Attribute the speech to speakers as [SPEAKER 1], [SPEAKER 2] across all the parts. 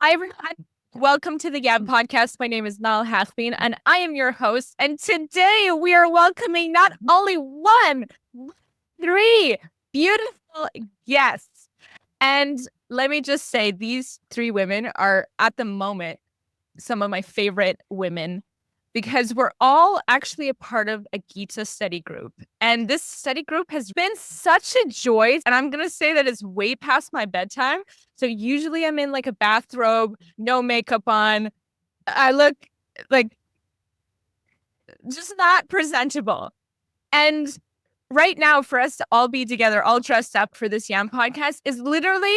[SPEAKER 1] Hi, everyone. Welcome to the YAM podcast. My name is Nal Hathbeen, and I am your host. And today we are welcoming not only one, three beautiful guests. And let me just say, these three women are at the moment some of my favorite women because we're all actually a part of a Gita study group. And this study group has been such a joy. And I'm going to say that it's way past my bedtime. So usually I'm in like a bathrobe, no makeup on. I look like just not presentable. And right now, for us to all be together, all dressed up for this YAM podcast is literally,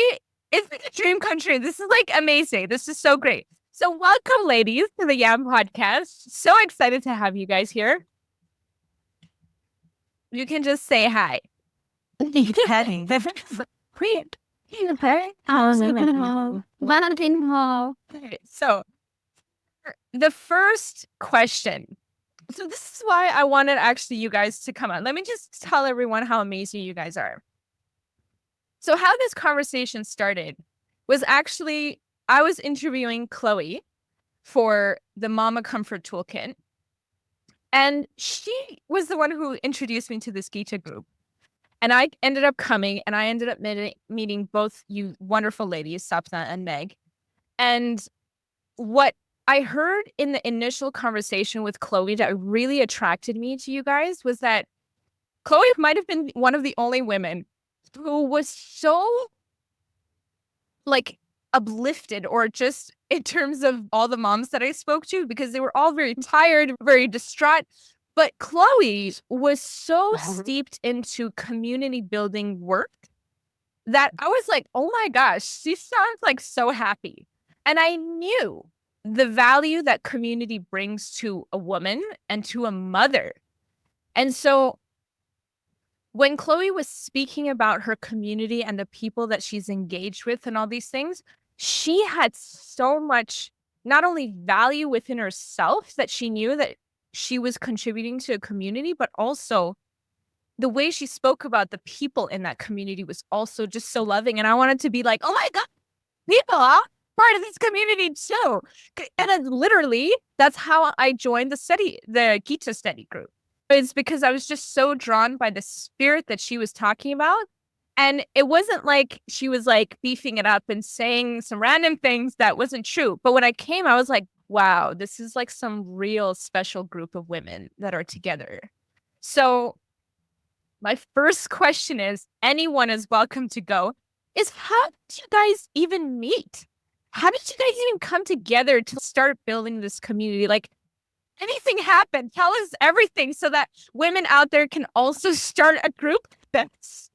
[SPEAKER 1] it's like a dream country. This is like amazing. This is so great. So welcome, ladies, to the YAM podcast. So excited to have you guys here. You can just say hi. So the first question. So this is why I wanted actually you guys to come on. Let me just tell everyone how amazing you guys are. So how this conversation started was actually I was interviewing Chloe for the Mama Comfort Toolkit. And she was the one who introduced me to this Gita group. And I ended up coming and I ended up meeting both you wonderful ladies, Sapna and Meg. And what I heard in the initial conversation with Chloe that really attracted me to you guys was that Chloe might have been one of the only women who was so like uplifted, or just in terms of all the moms that I spoke to, because they were all very tired, very distraught. But Chloe was so steeped into community building work that I was like, oh my gosh, she sounds like so happy. And I knew the value that community brings to a woman and to a mother. And so when Chloe was speaking about her community and the people that she's engaged with and all these things, she had so much, not only value within herself that she knew that she was contributing to a community, but also the way she spoke about the people in that community was also just so loving. And I wanted to be like, oh my God, people are part of this community too. And then literally, that's how I joined the Gita study group. It's because I was just so drawn by the spirit that she was talking about. And it wasn't like she was like beefing it up and saying some random things that wasn't true. But when I came, I was like, wow, this is like some real special group of women that are together. So my first question is, anyone is welcome to go, is how did you guys even meet? How did you guys even come together to start building this community? Like, anything happen? Tell us everything so that women out there can also start a group.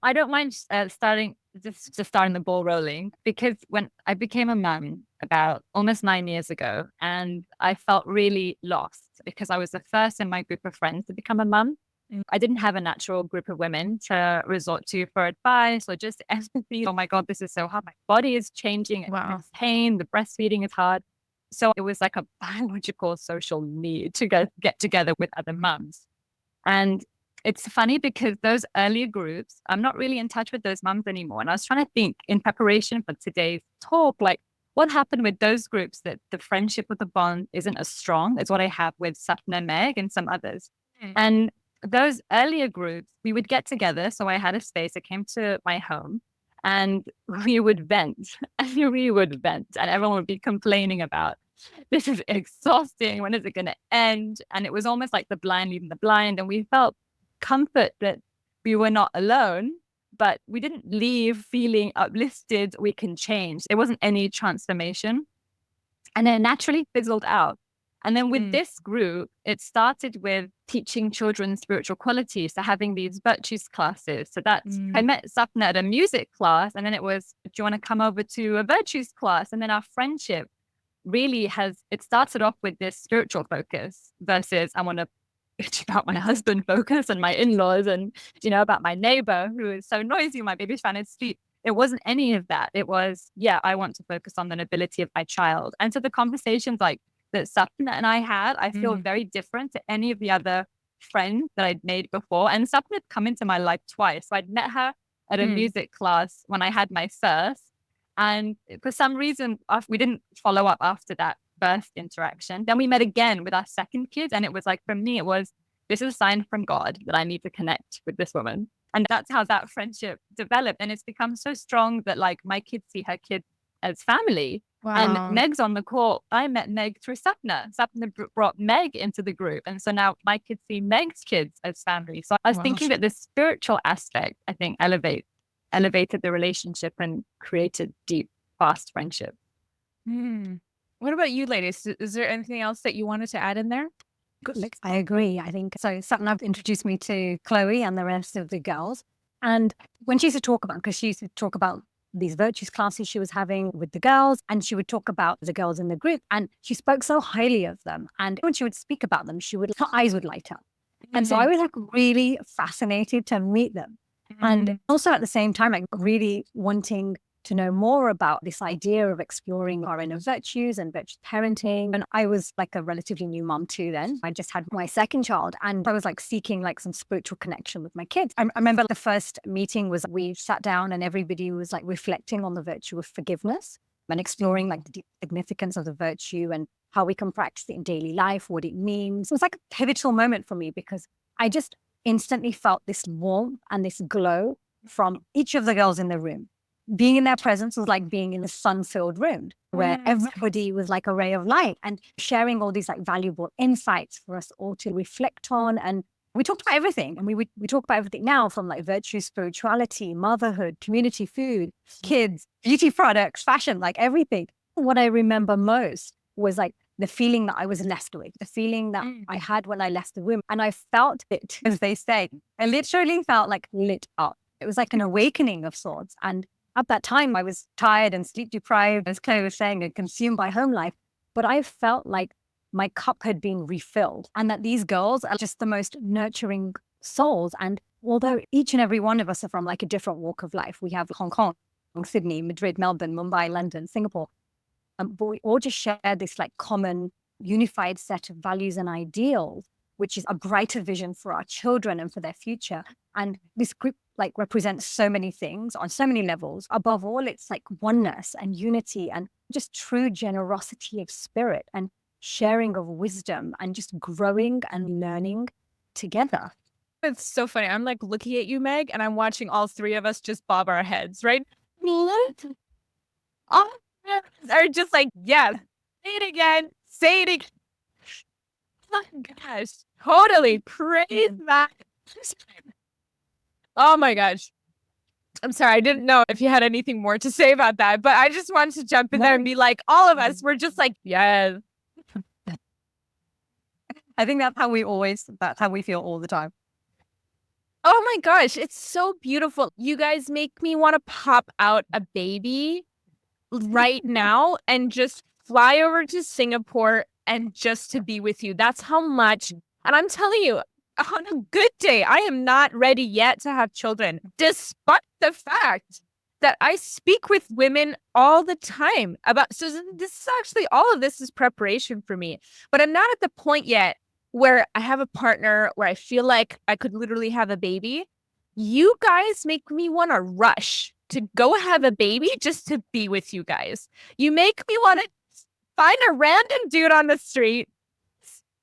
[SPEAKER 2] I don't mind starting the ball rolling, because when I became a mum about almost 9 years ago, and I felt really lost because I was the first in my group of friends to become a mum. I didn't have a natural group of women to resort to for advice or just empathy. Oh my God, this is so hard. My body is changing.
[SPEAKER 1] Wow.
[SPEAKER 2] It's pain. The breastfeeding is hard. So it was like a biological social need to get together with other mums. And it's funny because those earlier groups, I'm not really in touch with those mums anymore. And I was trying to think in preparation for today's talk, like what happened with those groups that the friendship with the bond isn't as strong as what I have with Sapna, Meg, and some others. And those earlier groups, we would get together. So I had a space that came to my home and we would vent and we would vent, and everyone would be complaining about, this is exhausting. When is it going to end? And it was almost like the blind leading the blind. And we felt comfort that we were not alone, but we didn't leave feeling uplifted. We can change. There wasn't any transformation. And then it naturally fizzled out. And then with this group, it started with teaching children spiritual qualities, so having these virtues classes. So that's, I met Sapna at a music class, and then it was, do you want to come over to a virtues class? And then our friendship really it started off with this spiritual focus versus I want to bitch about my husband focus and my in-laws and, about my neighbor who is so noisy, my baby's trying to sleep. It wasn't any of that. It was, I want to focus on the nobility of my child. And so the conversations like that Sapna and I had, I feel very different to any of the other friends that I'd made before. And Sapna had come into my life twice. So I'd met her at a music class when I had my first. And for some reason, we didn't follow up after that first interaction. Then we met again with our second kid. And it was like, for me, it was, this is a sign from God that I need to connect with this woman. And that's how that friendship developed. And it's become so strong that like my kids see her kid as family. And Meg's on the call. I met Meg through Sapna. Sapna brought Meg into the group. And so now my kids see Meg's kids as family. So I was thinking that the spiritual aspect, I think, elevated the relationship and created deep, fast friendship.
[SPEAKER 1] What about you, ladies? Is there anything else that you wanted to add in there?
[SPEAKER 3] I agree. I think so. Sapna introduced me to Chloe and the rest of the girls. And when she used to talk about, because she used to talk about these virtues classes she was having with the girls, and she would talk about the girls in the group, and she spoke so highly of them. And when she would speak about them, her eyes would light up. And so I was like really fascinated to meet them. And also at the same time, like really wanting to know more about this idea of exploring our inner virtues and virtuous parenting. And I was like a relatively new mom too then. I just had my second child, and I was like seeking like some spiritual connection with my kids. I remember the first meeting was we sat down and everybody was like reflecting on the virtue of forgiveness and exploring like the deep significance of the virtue and how we can practice it in daily life, what it means. It was like a pivotal moment for me because I just instantly felt this warmth and this glow from each of the girls in the room. Being in their presence was like being in a sun-filled room where everybody was like a ray of light and sharing all these like valuable insights for us all to reflect on. And we talked about everything. And we talk about everything now, from like virtue, spirituality, motherhood, community, food, kids, beauty products, fashion, like everything. What I remember most was like the feeling that I was left with, the feeling that I had when I left the room. And I felt it, as they say, I literally felt like lit up. It was like an awakening of sorts. And at that time, I was tired and sleep deprived, as Chloe was saying, and consumed by home life. But I felt like my cup had been refilled and that these girls are just the most nurturing souls. And although each and every one of us are from like a different walk of life, we have Hong Kong, Sydney, Madrid, Melbourne, Mumbai, London, Singapore, but we all just share this like common unified set of values and ideals, which is a brighter vision for our children and for their future. And this group like represents so many things on so many levels. Above all, it's like oneness and unity and just true generosity of spirit and sharing of wisdom and just growing and learning together.
[SPEAKER 1] It's so funny. I'm like looking at you, Meg, and I'm watching all three of us just bob our heads, right? All are just like, yeah, say it again, say it again. Oh my gosh, totally. Praise that. Oh my gosh. I'm sorry. I didn't know if you had anything more to say about that, but I just wanted to jump in there and be like, all of us, we're just like, yes.
[SPEAKER 3] I think that's how we feel all the time.
[SPEAKER 1] Oh my gosh, it's so beautiful. You guys make me want to pop out a baby right now and just fly over to Singapore and just to be with you. That's how much. And I'm telling you, on a good day, I am not ready yet to have children, despite the fact that I speak with women all the time about. So this is actually, all of this is preparation for me, but I'm not at the point yet where I have a partner where I feel like I could literally have a baby. You guys make me want to rush to go have a baby just to be with you guys. You make me want to find a random dude on the street,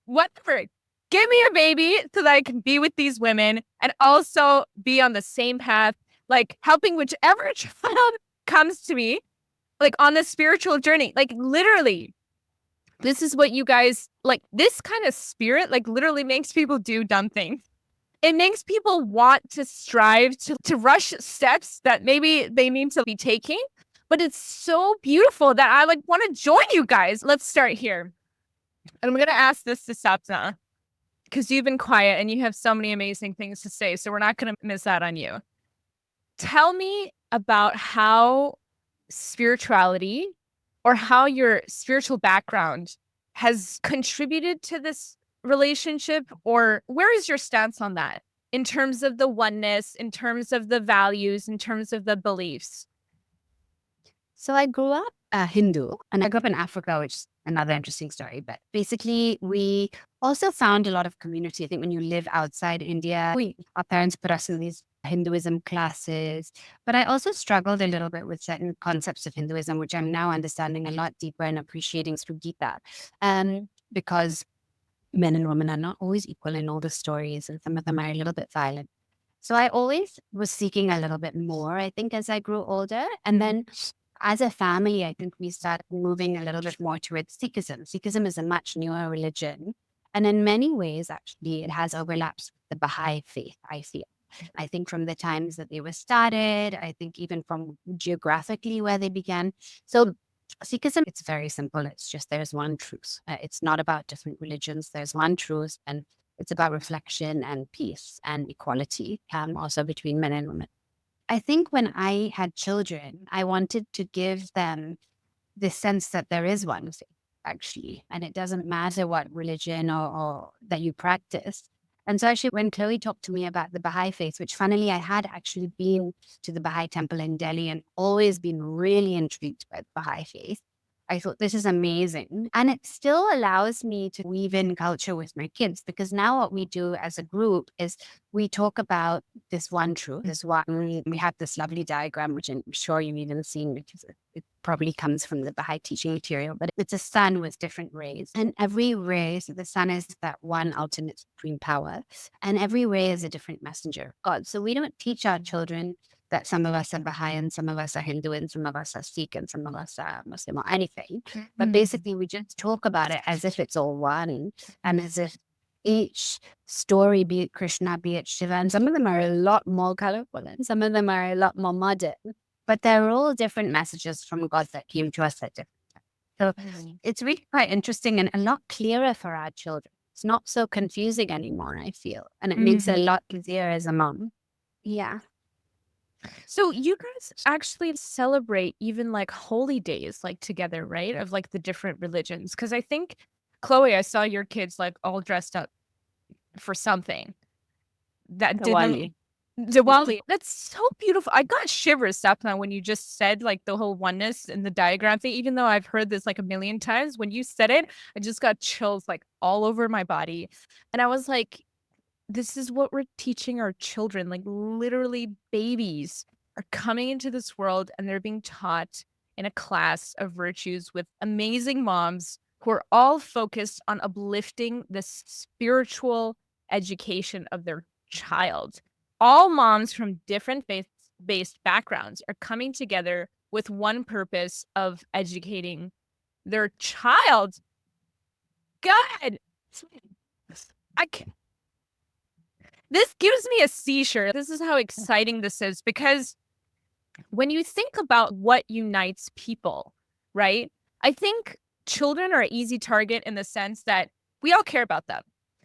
[SPEAKER 1] whatever, give me a baby so that I can be with these women and also be on the same path, like helping whichever child comes to me, like on the spiritual journey. Like literally, this is what you guys, like this kind of spirit, like literally makes people do dumb things. It makes people want to strive to rush steps that maybe they need to be taking. But it's so beautiful that I like want to join you guys. Let's start here. And I'm going to ask this to Sapna, because you've been quiet and you have so many amazing things to say. So we're not going to miss out on you. Tell me about how spirituality or how your spiritual background has contributed to this relationship, or where is your stance on that in terms of the oneness, in terms of the values, in terms of the beliefs?
[SPEAKER 4] So I grew up Hindu, and I grew up in Africa, which is another interesting story. But basically, we also found a lot of community. I think when you live outside India, our parents put us in these Hinduism classes, but I also struggled a little bit with certain concepts of Hinduism, which I'm now understanding a lot deeper and appreciating through Gita. Because men and women are not always equal in all the stories, and some of them are a little bit violent. So I always was seeking a little bit more, I think, as I grew older. And then as a family, I think we started moving a little bit more towards Sikhism. Sikhism is a much newer religion. And in many ways, actually, it has overlaps with the Baha'i faith, I feel. I think from the times that they were started, I think even from geographically where they began. So Sikhism, it's very simple. It's just there's one truth. It's not about different religions. There's one truth, and it's about reflection and peace and equality, also between men and women. I think when I had children, I wanted to give them the sense that there is one faith, actually, and it doesn't matter what religion or that you practice. And so actually, when Chloe talked to me about the Baha'i faith, which funnily I had actually been to the Baha'i temple in Delhi and always been really intrigued by the Baha'i faith, I thought this is amazing. And it still allows me to weave in culture with my kids, because now what we do as a group is we talk about this one truth, this one. We have this lovely diagram, which I'm sure you've even seen, because it probably comes from the Baha'i teaching material, but it's a sun with different rays. And every ray, so the sun is that one ultimate supreme power, and every ray is a different messenger of God. So we don't teach our children that some of us are Baha'i and some of us are Hindu and some of us are Sikh and some of us are Muslim or anything. But basically, we just talk about it as if it's all one, and as if each story, be it Krishna, be it Shiva, and some of them are a lot more colorful and some of them are a lot more modern, but they're all different messages from God that came to us at different times. So it's really quite interesting and a lot clearer for our children. It's not so confusing anymore, I feel, and it makes it a lot easier as a mom. Yeah.
[SPEAKER 1] So you guys actually celebrate even like holy days like together, right? Of like the different religions. Because I think, Chloe, I saw your kids like all dressed up for something that didn't. Diwali. That's so beautiful. I got shivers, Sapna, when you just said like the whole oneness and the diagram thing. Even though I've heard this like a million times, when you said it, I just got chills like all over my body. And I was like, this is what we're teaching our children. Like literally babies are coming into this world and they're being taught in a class of virtues with amazing moms who are all focused on uplifting the spiritual education of their child. All moms from different faith-based backgrounds are coming together with one purpose of educating their child. God, I can't. This gives me a seizure. This is how exciting this is, because when you think about what unites people, right? I think children are an easy target in the sense that we all care about them.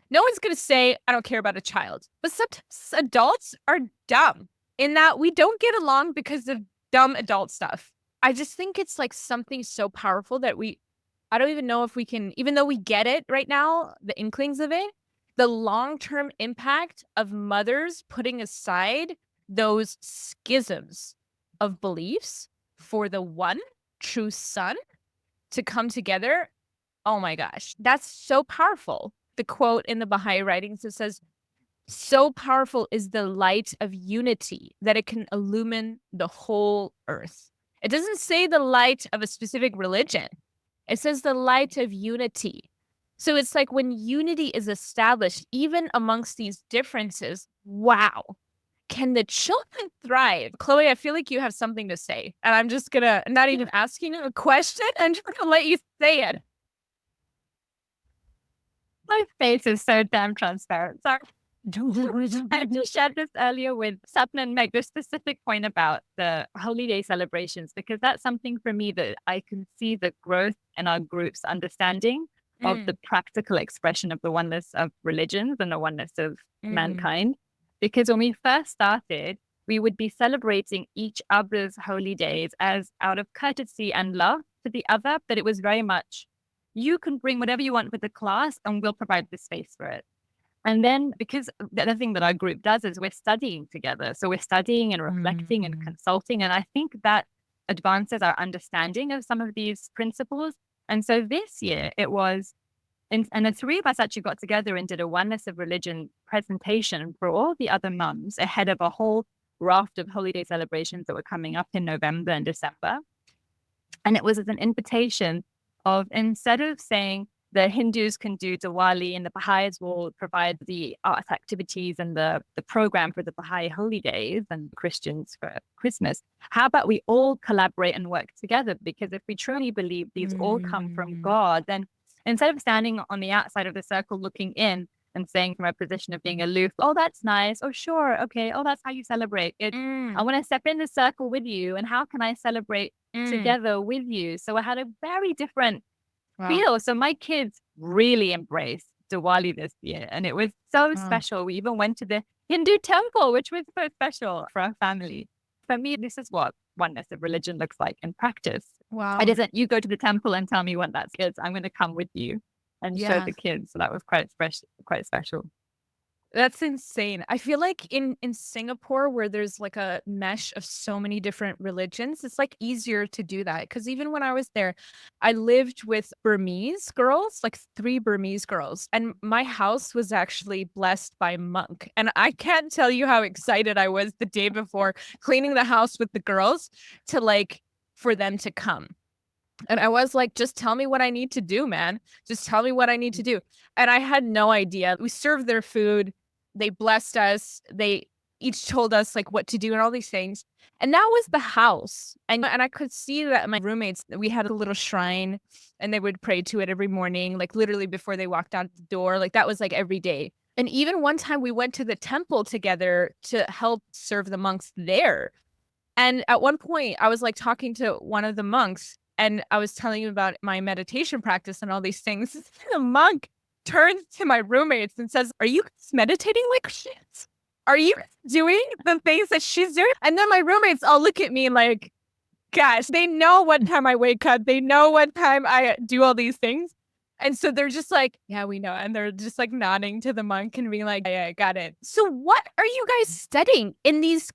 [SPEAKER 1] No one's going to say, I don't care about a child. But sometimes adults are dumb in that we don't get along because of dumb adult stuff. I just think it's like something so powerful that I don't even know if we can, even though we get it right now, the inklings of it, the long-term impact of mothers putting aside those schisms of beliefs for the one true son to come together. Oh my gosh, that's so powerful. The quote in the Baha'i writings that says, so powerful is the light of unity that it can illumine the whole earth. It doesn't say the light of a specific religion. It says the light of unity. So it's like when unity is established, even amongst these differences, wow, can the children thrive? Chloe, I feel like you have something to say. And I'm just going to, not even asking you a question, I'm just going to let you say it.
[SPEAKER 2] My face is so damn transparent. Sorry. I just shared this earlier with Sapna and Meg, the specific point about the holy day celebrations, because that's something for me that I can see the growth in our group's understanding of the practical expression of the oneness of religions and the oneness of mankind. Because when we first started, we would be celebrating each other's holy days as out of courtesy and love to the other, but it was very much, you can bring whatever you want with the class and we'll provide the space for it. And then, because the other thing that our group does is we're studying together. So we're studying and reflecting and consulting. And I think that advances our understanding of some of these principles. And so this year it was, And the three of us actually got together and did a oneness of religion presentation for all the other mums ahead of a whole raft of holiday celebrations that were coming up in November and December. And it was an invitation of, instead of saying the Hindus can do Diwali and the Baha'is will provide the art activities and the program for the Baha'i holidays and Christians for Christmas, how about we all collaborate and work together? Because if we truly believe these all come from God, then instead of standing on the outside of the circle looking in and saying from a position of being aloof, oh, that's nice. Oh, sure. Okay. Oh, that's how you celebrate it. I want to step in the circle with you. And how can I celebrate together with you? So I had a very different feel. So my kids really embraced Diwali this year. And it was so special. We even went to the Hindu temple, which was so special for our family. For me, this is what oneness of religion looks like in practice.
[SPEAKER 1] Wow.
[SPEAKER 2] It isn't you go to the temple and tell me what that is. I'm going to come with you and show
[SPEAKER 1] Yeah.
[SPEAKER 2] the kids. So that was quite special.
[SPEAKER 1] That's insane. I feel like in Singapore, where there's like a mesh of so many different religions, it's like easier to do that. Because even when I was there, I lived with Burmese girls, like 3 Burmese girls, and my house was actually blessed by a monk. And I can't tell you how excited I was the day before cleaning the house with the girls to like for them to come. And I was like, just tell me what I need to do, man. Just tell me what I need to do. And I had no idea. We served their food. They blessed us. They each told us like what to do and all these things. And that was the house. And I could see that my roommates, we had a little shrine and they would pray to it every morning, like literally before they walked out the door. Like that was like every day. And even one time we went to the temple together to help serve the monks there. And at one point I was like talking to one of the monks and I was telling him about my meditation practice and all these things. The monk turns to my roommates and says, "Are you guys meditating like shit? Are you doing the things that she's doing?" And then my roommates all look at me like, gosh, they know what time I wake up. They know what time I do all these things. And so they're just like, yeah, we know. And they're just like nodding to the monk and being like, yeah, I got it. So what are you guys studying in these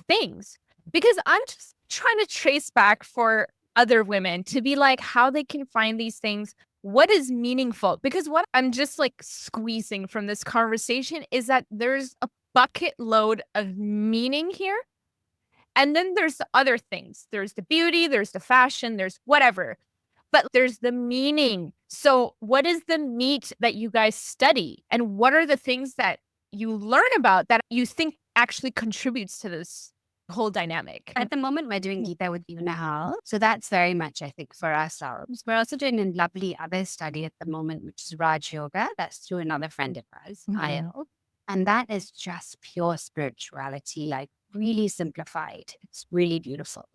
[SPEAKER 1] things? Because I'm just trying to trace back for other women to be like how they can find these things. What is meaningful? Because what I'm just like squeezing from this conversation is that there's a bucket load of meaning here. And then there's the other things. There's the beauty, there's the fashion, there's whatever. But there's the meaning. So what is the meat that you guys study? And what are the things that you learn about that you think actually contributes to this whole dynamic?
[SPEAKER 4] At the moment, we're doing Gita with you now. So that's very much, I think, for ourselves. We're also doing a lovely other study at the moment, which is Raj Yoga. That's through another friend of ours, IL. And that is just pure spirituality, like really simplified. It's really beautiful.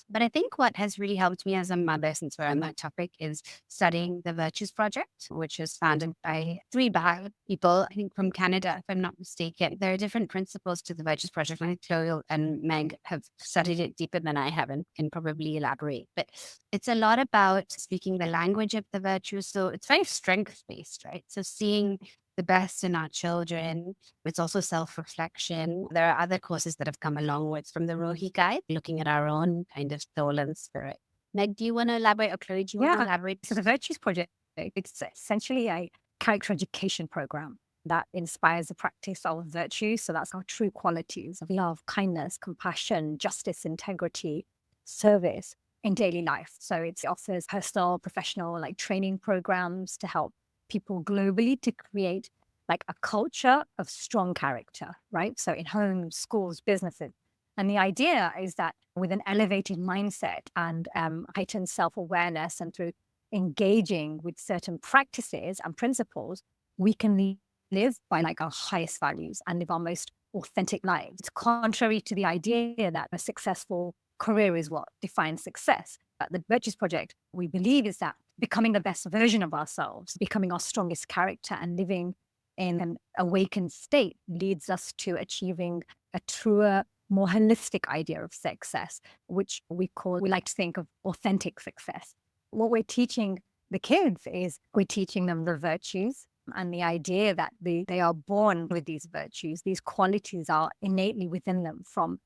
[SPEAKER 4] But I think what has really helped me as a mother, since we're on that topic, is studying the Virtues Project, which is founded by 3 Baha'i people, I think from Canada, if I'm not mistaken. There are different principles to the Virtues Project. I think Chloe and Meg have studied it deeper than I have and can probably elaborate. But it's a lot about speaking the language of the virtues. So it's very strength-based, right? So seeing the best in our children. It's also self-reflection. There are other courses that have come along with from the Rohi Guide, looking at our own kind of soul and spirit. Meg, do you want to elaborate, or Chloe, do you want to elaborate?
[SPEAKER 3] So the Virtues Project, it's essentially a character education program that inspires the practice of virtue. So that's our true qualities of love, kindness, compassion, justice, integrity, service in daily life. So it offers personal, professional, like training programs to help people globally to create like a culture of strong character, right? So in homes, schools, businesses. And the idea is that with an elevated mindset and heightened self-awareness and through engaging with certain practices and principles, we can live by like our highest values and live our most authentic lives. It's contrary to the idea that a successful career is what defines success. At the Virtues Project, we believe is that becoming the best version of ourselves, becoming our strongest character and living in an awakened state leads us to achieving a truer, more holistic idea of success, which we like to think of authentic success. What we're teaching the kids is we're teaching them the virtues and the idea that they are born with these virtues. These qualities are innately within them from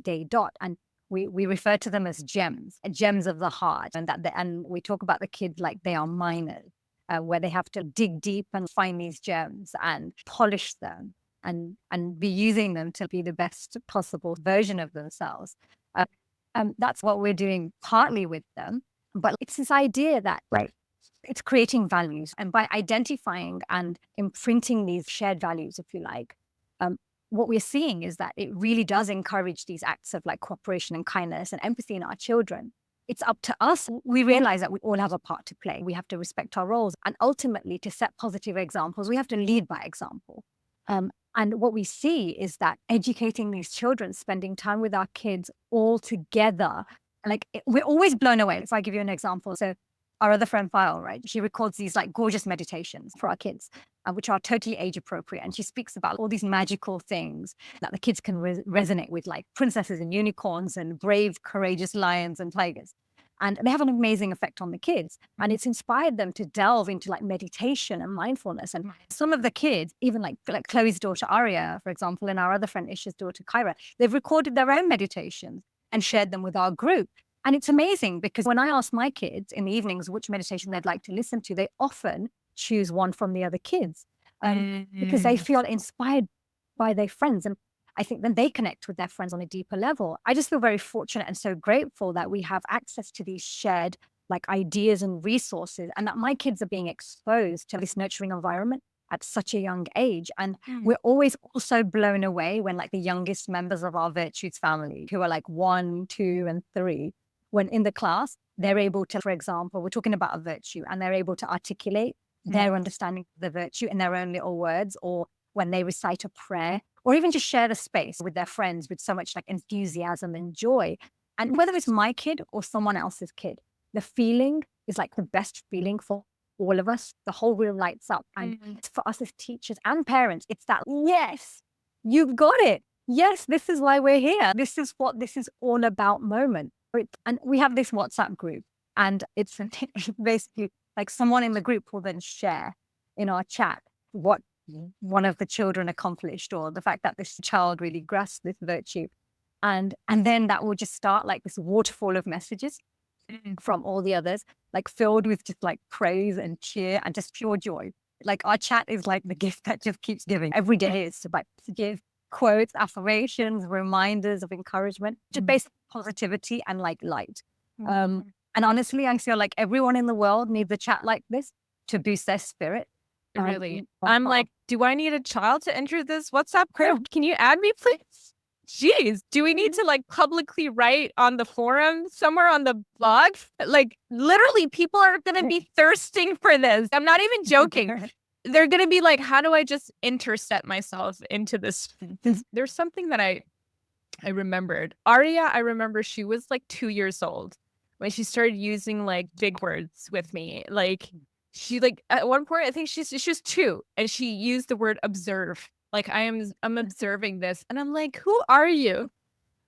[SPEAKER 3] day dot. And we refer to them as gems of the heart, and we talk about the kids like they are miners. where they have to dig deep and find these gems and polish them and be using them to be the best possible version of themselves. That's what we're doing partly with them. But it's this idea that it's creating values. And by identifying and imprinting these shared values, if you like, what we're seeing is that it really does encourage these acts of like cooperation and kindness and empathy in our children. It's up to us. We realize that we all have a part to play. We have to respect our roles. And ultimately, to set positive examples, we have to lead by example. And what we see is that educating these children, spending time with our kids all together, we're always blown away. If I give you an example. So our other friend, File, right? She records these like gorgeous meditations for our kids, which are totally age appropriate. And she speaks about all these magical things that the kids can resonate with, like princesses and unicorns and brave, courageous lions and tigers. And they have an amazing effect on the kids. And it's inspired them to delve into like meditation and mindfulness. And some of the kids, even like Chloe's daughter, Aria, for example, and our other friend, Isha's daughter, Kyra, they've recorded their own meditations and shared them with our group. And it's amazing because when I ask my kids in the evenings which meditation they'd like to listen to, they often choose one from the other kids because they feel inspired by their friends. And I think then they connect with their friends on a deeper level. I just feel very fortunate and so grateful that we have access to these shared like ideas and resources, and that my kids are being exposed to this nurturing environment at such a young age. And we're always also blown away when like the youngest members of our Virtues family, who are like 1, 2, and 3, when in the class, they're able to, for example, we're talking about a virtue and they're able to articulate their understanding of the virtue in their own little words, or when they recite a prayer, or even just share the space with their friends with so much like enthusiasm and joy. And whether it's my kid or someone else's kid, the feeling is like the best feeling for all of us. The whole room lights up. And for us as teachers and parents, it's that, yes, you've got it. Yes, this is why we're here. This is what this is all about moment. And we have this WhatsApp group, and it's basically like someone in the group will then share in our chat what one of the children accomplished, or the fact that this child really grasped this virtue. And then that will just start like this waterfall of messages from all the others, like filled with just like praise and cheer and just pure joy. Like our chat is like the gift that just keeps giving. Every day is to give quotes, affirmations, reminders of encouragement, just basic positivity and like light. And honestly, I feel like everyone in the world needs a chat like this to boost their spirit.
[SPEAKER 1] Really? I'm like, do I need a child to enter this WhatsApp group? Can you add me, please? Jeez, do we need to like publicly write on the forum somewhere on the blog? Like literally people are going to be thirsting for this. I'm not even joking. They're going to be like, how do I just intercept myself into this? There's something that I remembered. Aria, I remember she was like 2 years old when she started using like big words with me. Like she like at one point, I think she was 2 and she used the word observe. Like I'm observing this, and I'm like, who are you?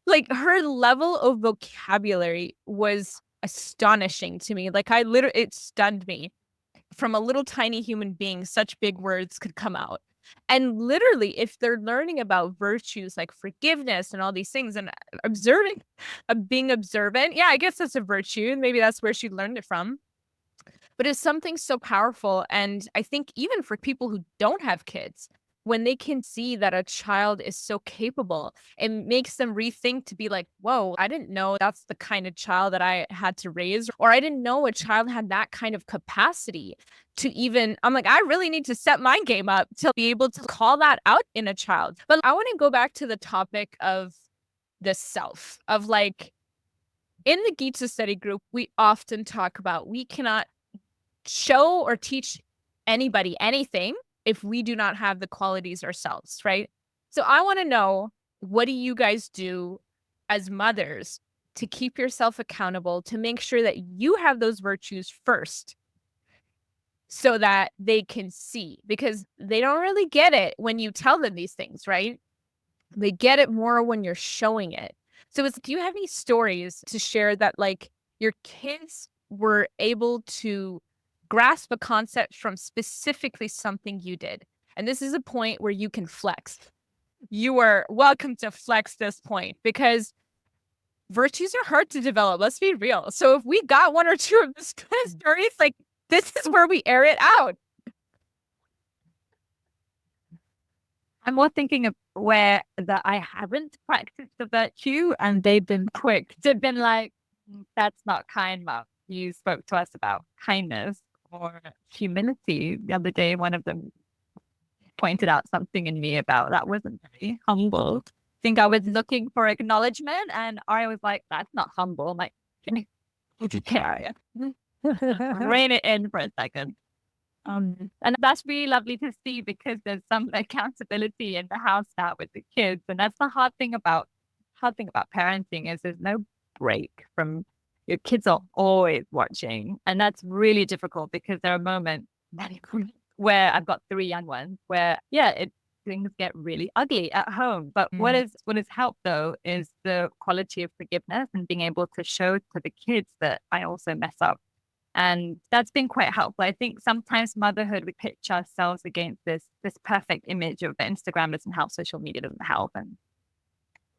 [SPEAKER 1] Like her level of vocabulary was astonishing to me. Like it stunned me. From a little tiny human being, such big words could come out. And literally, if they're learning about virtues like forgiveness and all these things and observing, being observant, yeah, I guess that's a virtue. Maybe that's where she learned it from. But it's something so powerful. And I think even for people who don't have kids, when they can see that a child is so capable, it makes them rethink to be like, whoa, I didn't know that's the kind of child that I had to raise, or I didn't know a child had that kind of capacity to even, I'm like, I really need to set my game up to be able to call that out in a child. But I want to go back to the topic of the self, of like, in the Gita study group, we often talk about we cannot show or teach anybody anything if we do not have the qualities ourselves, right? So I want to know, what do you guys do as mothers to keep yourself accountable, to make sure that you have those virtues first so that they can see? Because they don't really get it when you tell them these things, right? They get it more when you're showing it. So do you have any stories to share that like your kids were able to grasp a concept from specifically something you did? And this is a point where you can flex. You are welcome to flex this point, because virtues are hard to develop. Let's be real. So if we got 1 or 2 of the stories, like This is where we air it out.
[SPEAKER 2] I'm more thinking of where that I haven't practiced the virtue and they've been quick to been like, that's not kind, Mom. You spoke to us about kindness or humility the other day. One of them pointed out something in me about that wasn't very humble. I think I was looking for acknowledgement and I was like, that's not humble. I'm like, okay, rein it in for a second. And that's really lovely to see because there's some accountability in the house now with the kids. And that's the hard thing about parenting is there's no break from your kids are always watching. And that's really difficult because there are moments where I've got 3 young ones where, things get really ugly at home. But what has helped though is the quality of forgiveness and being able to show to the kids that I also mess up. And that's been quite helpful. I think sometimes motherhood, we pitch ourselves against this perfect image of Instagram doesn't help, social media doesn't help. And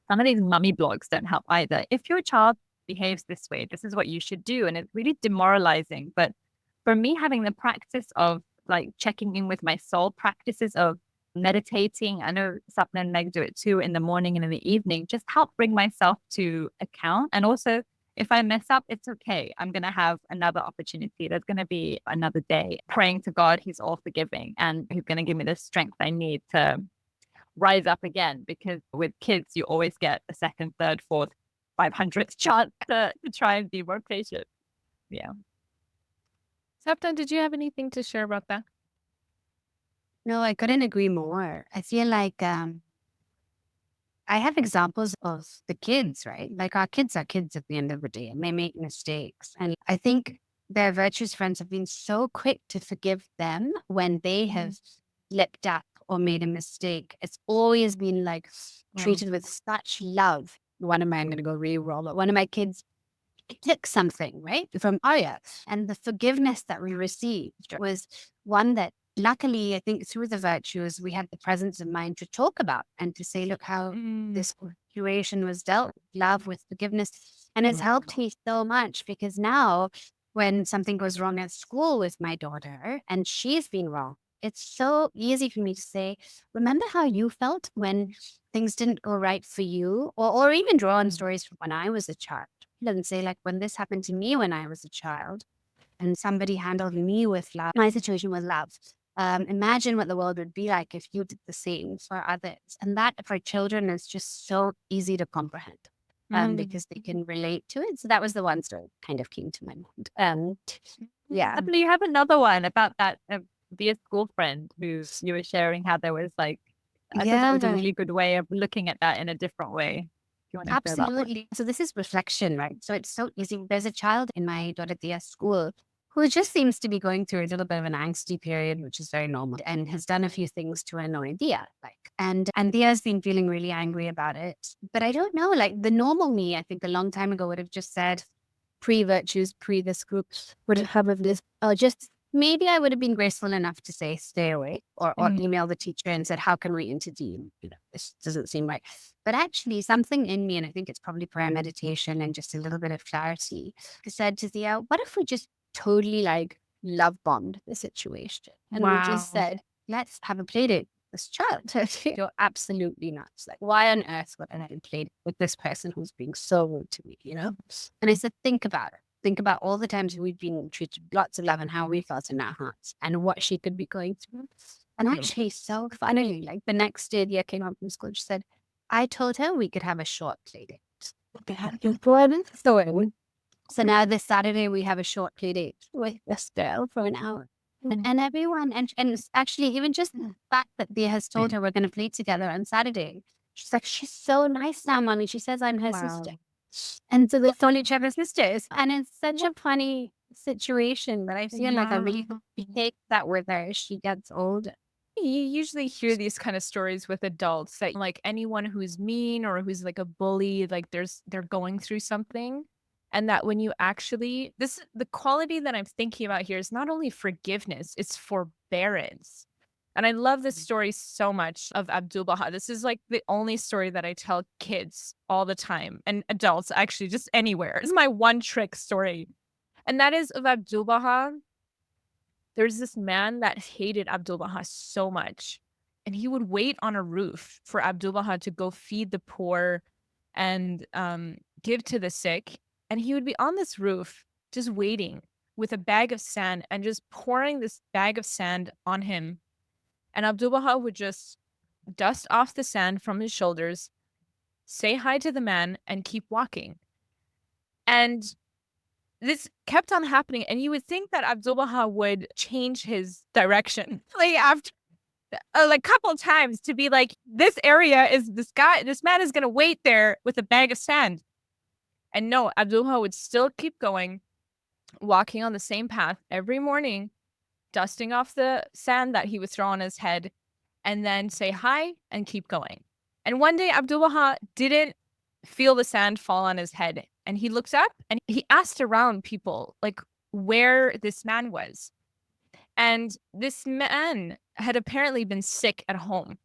[SPEAKER 2] some of these mummy blogs don't help either. If your child behaves this way, this is what you should do. And it's really demoralizing. But for me, having the practice of like checking in with my soul, practices of meditating, I know Sapna and Meg do it too in the morning and in the evening, just help bring myself to account. And also, if I mess up, it's okay. I'm going to have another opportunity. There's going to be another day praying to God. He's all forgiving and he's going to give me the strength I need to rise up again. Because with kids, you always get a second, third, fourth, 500th chance to try and be more patient. Yeah.
[SPEAKER 1] Sapna, did you have anything to share about that?
[SPEAKER 4] No, I couldn't agree more. I feel like I have examples of the kids, right? Like our kids are kids at the end of the day and they make mistakes. And I think their virtuous friends have been so quick to forgive them when they have slipped up or made a mistake. It's always been like treated with such love. I'm going to go really raw, but one of my kids took something, right, from Arya. And the forgiveness that we received was one that luckily, I think through the virtues, we had the presence of mind to talk about and to say, look how this situation was dealt with, love, with forgiveness. And it's helped me so much because now when something goes wrong at school with my daughter and she's been wrong, it's so easy for me to say, remember how you felt when things didn't go right for you? Or even draw on stories from when I was a child. It doesn't say like when this happened to me when I was a child and somebody handled me with love, my situation was love. Imagine what the world would be like if you did the same for others. And that for children is just so easy to comprehend because they can relate to it. So that was the one story that kind of came to my mind. Yeah.
[SPEAKER 2] I believe you have another one about that dear school friend who you were sharing how there was like, I thought that was a really good way of looking at that in a different way.
[SPEAKER 4] Absolutely. So this is reflection, right? So it's so easy. There's a child in my daughter Dia's school who just seems to be going through a little bit of an angsty period, which is very normal, and has done a few things to annoy Dia. And Dia's been feeling really angry about it. But I don't know, like the normal me, I think a long time ago would have just said, pre-virtues, this group, would have this, just maybe I would have been graceful enough to say, stay away, or email the teacher and said, how can we intervene? This doesn't seem right. But actually something in me, and I think it's probably prayer, meditation, and just a little bit of clarity, said to Dia, what if we just totally like love bombed the situation? And we just said, let's have a play date with this child. You're absolutely nuts. Like, why on earth would I play with this person who's being so rude to me, And I said, think about it. Think about all the times we've been treated with lots of love and how we felt in our hearts and what she could be going through. And actually, so finally, like the next day, Dia came up from school. She said, I told her we could have a short play date. So now this Saturday, we have a short play date with this girl for an hour. And everyone, and it's actually even just the fact that Dia has told her we're going to play together on Saturday. She's like, she's so nice now, Mommy. She says I'm her sister. And so they told each other sisters. And it's such a funny situation, but I feel like I really take that with her as she gets older.
[SPEAKER 1] You usually hear these kind of stories with adults that like anyone who's mean or who's like a bully, like they're going through something. And that when you actually, the quality that I'm thinking about here is not only forgiveness, it's forbearance. And I love this story so much of Abdul Baha. This is like the only story that I tell kids all the time and adults, actually, just anywhere. It's my one trick story. And that is of Abdul Baha there's this man that hated Abdul Baha so much, and he would wait on a roof for Abdul Baha to go feed the poor and give to the sick. And he would be on this roof just waiting with a bag of sand and just pouring this bag of sand on him. And Abdul Baha would just dust off the sand from his shoulders, say hi to the man, and keep walking. And this kept on happening. And you would think that Abdul Baha would change his direction like after like couple times to be like, this area is this man is going to wait there with a bag of sand. And no, Abdul Baha would still keep going, walking on the same path every morning, dusting off the sand that he would throw on his head, and then say hi and keep going. And one day Abdul Baha didn't feel the sand fall on his head, and he looked up and he asked around people like where this man was. And this man had apparently been sick at home.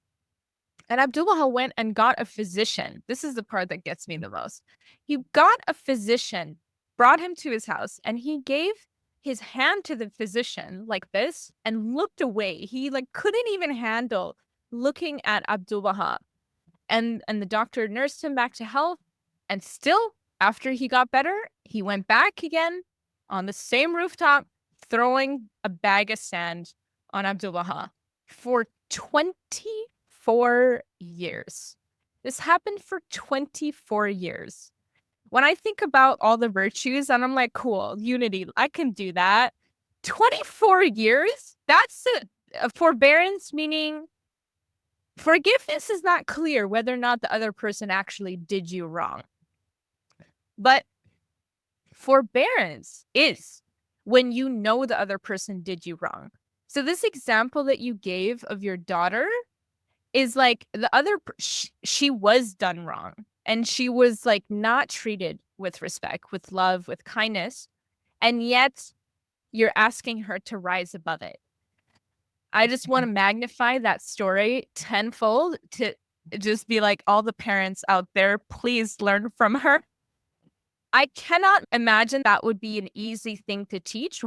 [SPEAKER 1] And Abdul Baha went and got a physician. This is the part that gets me the most. He got a physician, brought him to his house, and he gave his hand to the physician like this and looked away. He like couldn't even handle looking at Abdul Baha. And the doctor nursed him back to health. And still, after he got better, he went back again on the same rooftop, throwing a bag of sand on Abdul Baha for 24 years. This happened for 24 years. When I think about all the virtues, and I'm like, cool, unity, I can do that. 24 years? That's a forbearance, meaning forgiveness is not clear whether or not the other person actually did you wrong. But forbearance is when you know the other person did you wrong. So this example that you gave of your daughter is like the other, she was done wrong. And she was like not treated with respect, with love, with kindness. And yet you're asking her to rise above it. I just want to magnify that story tenfold to just be like, all the parents out there, please learn from her. I cannot imagine that would be an easy thing to teach.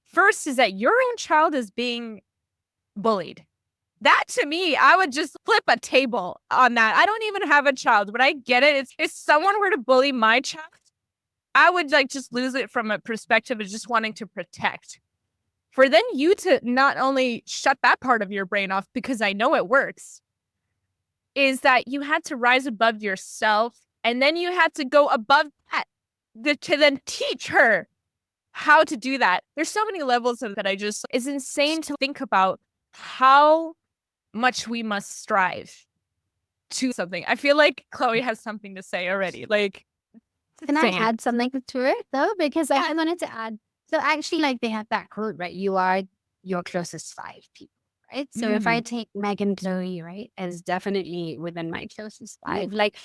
[SPEAKER 1] First is that your own child is being bullied. That to me, I would just flip a table on that. I don't even have a child, but I get it. If someone were to bully my child, I would like just lose it from a perspective of just wanting to protect. For then you to not only shut that part of your brain off, because I know it works, is that you had to rise above yourself, and then you had to go above that to then teach her how to do that. There's so many levels of that. It's insane to think about how much we must strive to something. I feel like Chloe has something to say already. Like,
[SPEAKER 4] can I add something to it though? Because I wanted to add. So actually, like they have that quote, right? You are your closest 5 people, right? So if I take Meg and Chloe, right, as definitely within my closest 5, like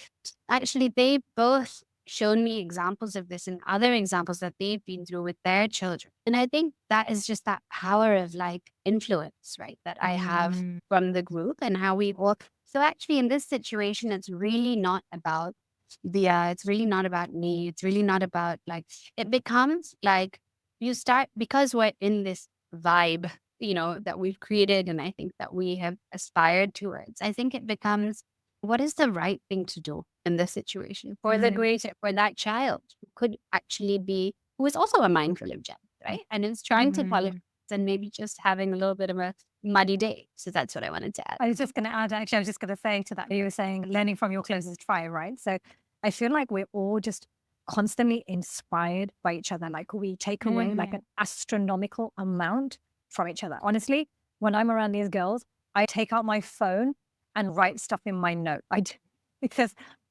[SPEAKER 4] actually they both shown me examples of this and other examples that they've been through with their children. And I think that is just that power of like influence, right? That I have from the group and how we all. So actually in this situation, it's really not about it's really not about me. It's really not about like, it becomes like you start, because we're in this vibe, that we've created and I think that we have aspired towards. I think it becomes, what is the right thing to do in this situation for the greater, for that child who could actually be, who is also a mindful of gender, right? And is trying to politics and maybe just having a little bit of a muddy day. So that's what I wanted to add.
[SPEAKER 3] I was just going to add, actually, I was just going to say to that, you were saying learning from your closest 5, right? So I feel like we're all just constantly inspired by each other. Like we take away like an astronomical amount from each other. Honestly, when I'm around these girls, I take out my phone and write stuff in my note.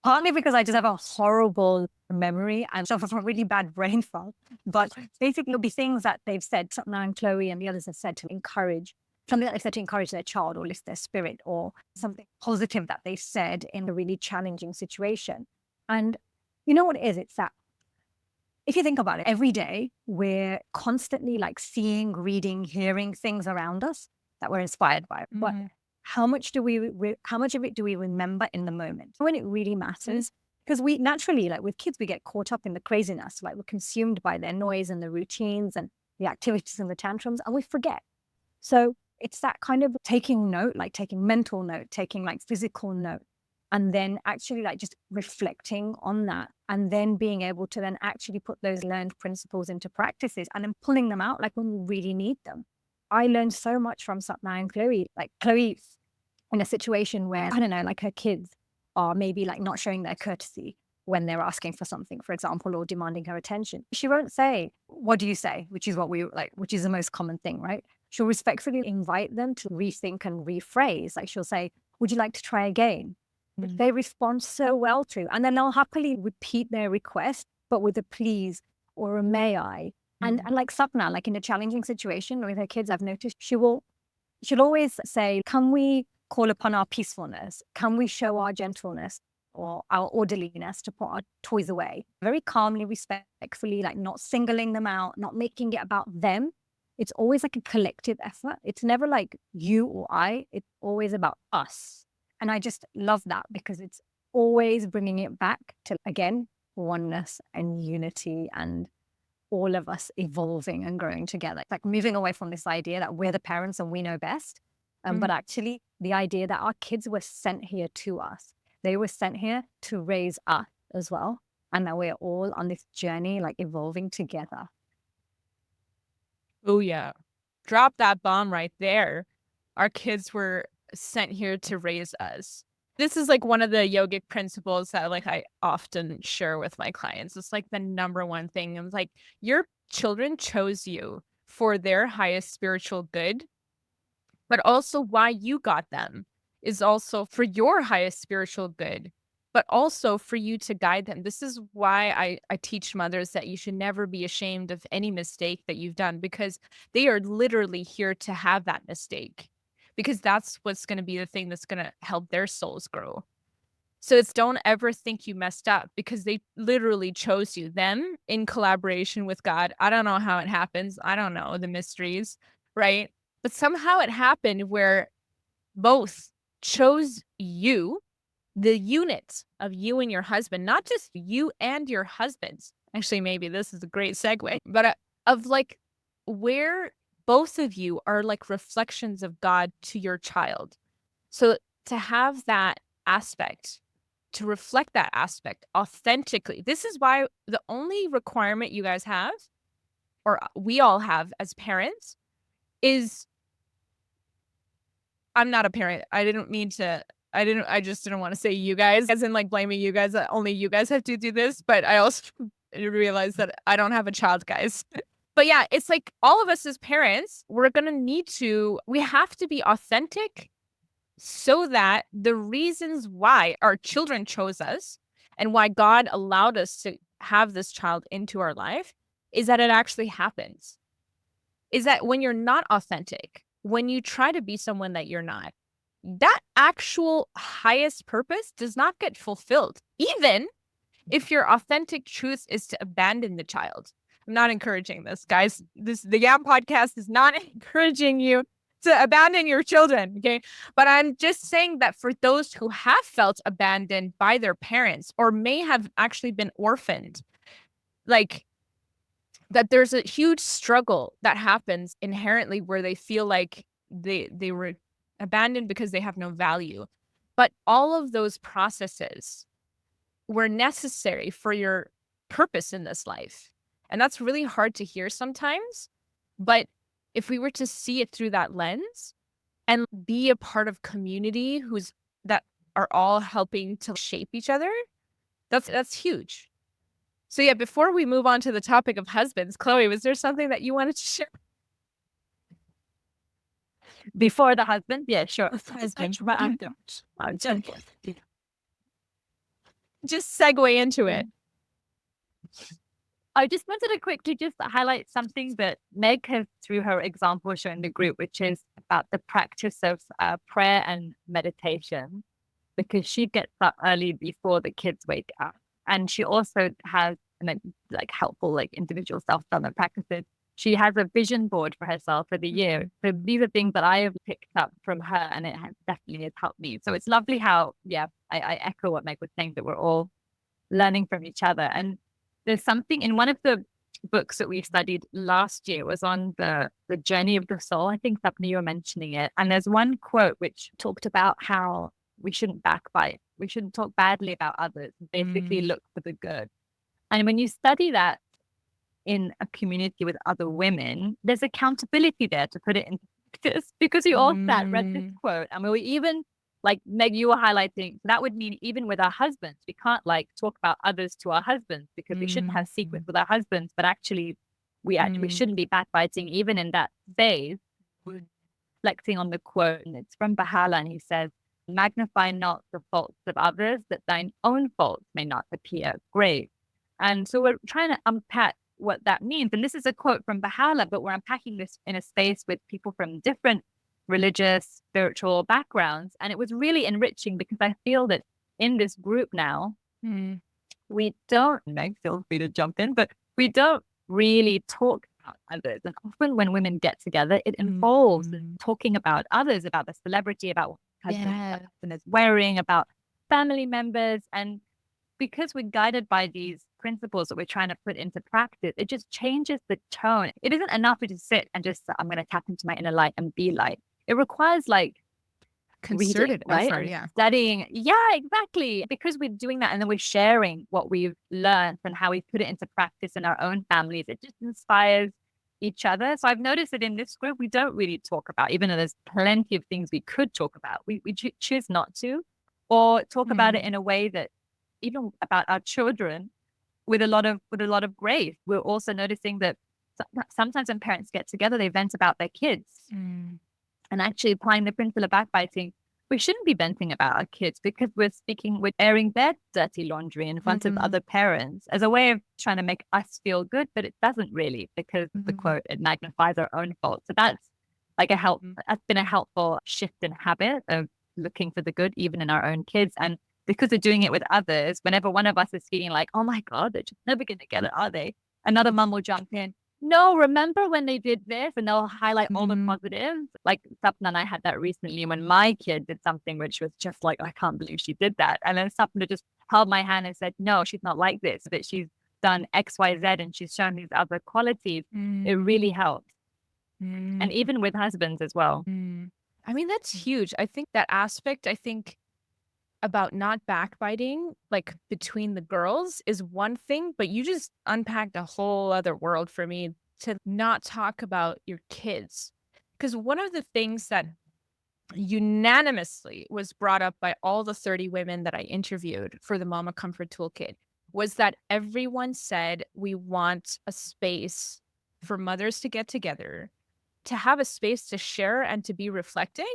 [SPEAKER 3] Partly because I just have a horrible memory and suffer from really bad brain fog. But basically, it'll be things that they've said, Sapna and Chloe and the others have said to encourage, something that they said to encourage their child or lift their spirit, or something positive that they said in a really challenging situation. And you know what it is? It's that if you think about it, every day we're constantly like seeing, reading, hearing things around us that we're inspired by. But how much of it do we remember in the moment when it really matters? Because we naturally, like with kids, we get caught up in the craziness, like we're consumed by their noise and the routines and the activities and the tantrums, and we forget. So it's that kind of taking note, like taking mental note, taking like physical note, and then actually like just reflecting on that, and then being able to then actually put those learned principles into practices and then pulling them out like when we really need them. I learned so much from Sapna and Chloe. Like Chloe's in a situation where, I don't know, like her kids are maybe like not showing their courtesy when they're asking for something, for example, or demanding her attention. She won't say, "What do you say?" Which is what we like, which is the most common thing, right? She'll respectfully invite them to rethink and rephrase. Like she'll say, "Would you like to try again?" They respond so well to, and then they'll happily repeat their request, but with a please or a may I. And like Sapna, like in a challenging situation with her kids, I've noticed she'll always say, "Can we call upon our peacefulness? Can we show our gentleness or our orderliness to put our toys away?" Very calmly, respectfully, like not singling them out, not making it about them. It's always like a collective effort. It's never like you or I. It's always about us. And I just love that because it's always bringing it back to, again, oneness and unity and all of us evolving and growing together. Like moving away from this idea that we're the parents and we know best, but actually the idea that our kids were sent here to us. They were sent here to raise us as well. And that we're all on this journey, like evolving together.
[SPEAKER 1] Oh, yeah. Drop that bomb right there. Our kids were sent here to raise us. This is like one of the yogic principles that like I often share with my clients. It's like the number one thing. I'm like, your children chose you for their highest spiritual good, but also why you got them is also for your highest spiritual good, but also for you to guide them. This is why I teach mothers that you should never be ashamed of any mistake that you've done, because they are literally here to have that mistake, because that's what's going to be the thing that's going to help their souls grow. So it's, don't ever think you messed up, because they literally chose you, them in collaboration with God. I don't know how it happens. I don't know the mysteries, right? But somehow it happened where both chose you, the unit of you and your husband, not just you and your husband. Actually, maybe this is a great segue, but of like where both of you are like reflections of God to your child. So to have that aspect, to reflect that aspect authentically, this is why the only requirement you guys have, or we all have as parents, is, I'm not a parent. I just didn't want to say you guys, as in like blaming you guys, that only you guys have to do this. But I also realized that I don't have a child, guys. But yeah, it's like all of us as parents, we have to be authentic so that the reasons why our children chose us and why God allowed us to have this child into our life is that it actually happens. Is that when you're not authentic, when you try to be someone that you're not, that actual highest purpose does not get fulfilled, even if your authentic truth is to abandon the child. I'm not encouraging this, guys. The YAM podcast is not encouraging you to abandon your children, okay? But I'm just saying that for those who have felt abandoned by their parents or may have actually been orphaned, like that there's a huge struggle that happens inherently where they feel like they were abandoned because they have no value. But all of those processes were necessary for your purpose in this life. And that's really hard to hear sometimes. But if we were to see it through that lens and be a part of community that are all helping to shape each other, that's huge. So yeah, before we move on to the topic of husbands, Chloe, was there something that you wanted to share?
[SPEAKER 2] Before the husband? Yeah, sure.
[SPEAKER 1] Just segue into it.
[SPEAKER 2] I just wanted to quickly just highlight something that Meg has, through her example, shown the group, which is about the practice of prayer and meditation, because she gets up early before the kids wake up. And she also has like helpful, like individual self-development practices. She has a vision board for herself for the year. So these are things that I have picked up from her, and it has definitely helped me. So it's lovely how, I echo what Meg was saying, that we're all learning from each other. And there's something in one of the books that we studied last year was on the journey of the soul. I think, Sapna, you were mentioning it. And there's one quote which talked about how we shouldn't backbite. We shouldn't talk badly about others. Basically, look for the good. And when you study that in a community with other women, there's accountability there to put it into practice, because we all sat, read this quote, and we were even like, Meg, you were highlighting, that would mean even with our husbands, we can't like talk about others to our husbands, because we shouldn't have secrets with our husbands, but actually we shouldn't be backbiting even in that phase. We're reflecting on the quote, and it's from Bahala, and he says, magnify not the faults of others, that thine own faults may not appear grave. And so we're trying to unpack what that means. And this is a quote from Bahala, but we're unpacking this in a space with people from different religious, spiritual backgrounds. And it was really enriching, because I feel that in this group now, we don't, Meg, feel free to jump in, but we don't really talk about others. And often when women get together, it involves talking about others, about the celebrity, about what husband is wearing, about family members. And because we're guided by these principles that we're trying to put into practice, it just changes the tone. It isn't enough to just sit and just, I'm going to tap into my inner light and be light. It requires like
[SPEAKER 1] concerted
[SPEAKER 2] reading,
[SPEAKER 1] effort,
[SPEAKER 2] right?
[SPEAKER 1] yeah.
[SPEAKER 2] Studying. Yeah, exactly. Because we're doing that and then we're sharing what we've learned and how we put it into practice in our own families. It just inspires each other. So I've noticed that in this group, we don't really talk about, even though there's plenty of things we could talk about, we choose not to, or talk about it in a way that, even about our children, with a lot of grace. We're also noticing that sometimes when parents get together, they vent about their kids. And actually applying the principle of backbiting, we shouldn't be venting about our kids, because we're airing their dirty laundry in front of other parents as a way of trying to make us feel good, but it doesn't really, because the quote, it magnifies our own faults. So that's like that's been a helpful shift in habit of looking for the good even in our own kids. And because we're doing it with others, whenever one of us is feeling like, oh my God, they're just never going to get it, are they? Another mum will jump in. No, remember when they did this? And they'll highlight all the positives. Like Sapna and I had that recently when my kid did something which was just like, I can't believe she did that. And then Sapna just held my hand and said, no, she's not like this, but she's done X, Y, Z, and she's shown these other qualities. It really helps. And even with husbands as well.
[SPEAKER 1] I mean, that's huge. I think that aspect, about not backbiting, like between the girls, is one thing, but you just unpacked a whole other world for me, to not talk about your kids. Because one of the things that unanimously was brought up by all the 30 women that I interviewed for the Mama Comfort Toolkit was that everyone said, we want a space for mothers to get together, to have a space to share and to be reflecting.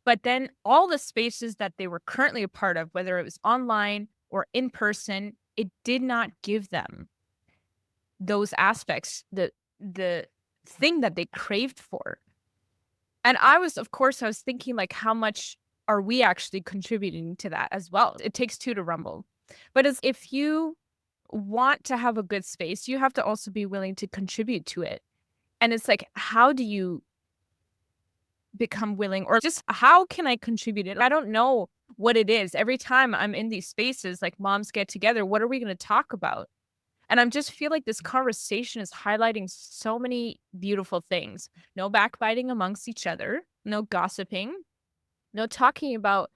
[SPEAKER 1] But then all the spaces that they were currently a part of, whether it was online or in person, it did not give them those aspects, the thing that they craved for. And I was thinking, like, how much are we actually contributing to that as well? It takes two to rumble. But if you want to have a good space, you have to also be willing to contribute to it. And it's like, how do you become willing, or just how can I contribute it? I don't know what it is. Every time I'm in these spaces, like moms get together, what are we going to talk about? And I just feel like this conversation is highlighting so many beautiful things. No backbiting amongst each other, no gossiping, no talking about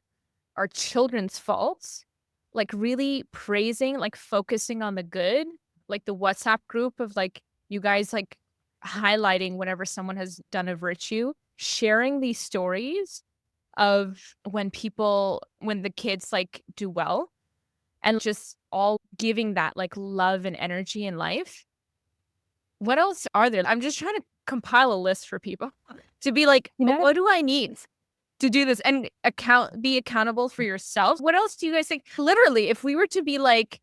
[SPEAKER 1] our children's faults, like really praising, like focusing on the good, like the WhatsApp group of like you guys like highlighting whenever someone has done a virtue, sharing these stories of when the kids like do well, and just all giving that like love and energy in life. What else are there? I'm just trying to compile a list for people to be like, what do I need to do this, and be accountable for yourself? What else do you guys think? Literally, if we were to be like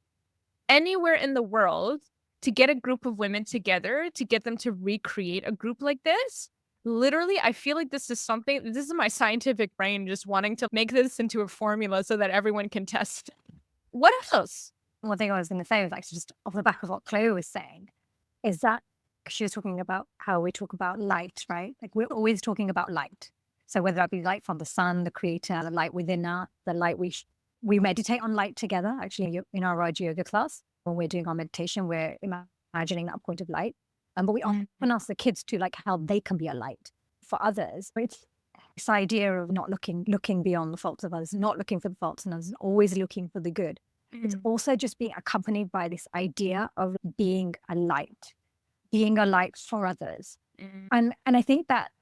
[SPEAKER 1] anywhere in the world to get a group of women together, to get them to recreate a group like this, literally, I feel like this is my scientific brain just wanting to make this into a formula so that everyone can test. What else?
[SPEAKER 3] One thing I was going to say was actually just off the back of what Chloe was saying, is that she was talking about how we talk about light, right? Like we're always talking about light. So whether that be light from the sun, the creator, the light within us, the light we meditate on light together. Actually, in our Raja Yoga class, when we're doing our meditation, we're imagining that point of light. But we often ask the kids to like how they can be a light for others. It's this idea of not looking beyond the faults of others, not looking for the faults in others, always looking for the good. It's also just being accompanied by this idea of being a light for others. And I think that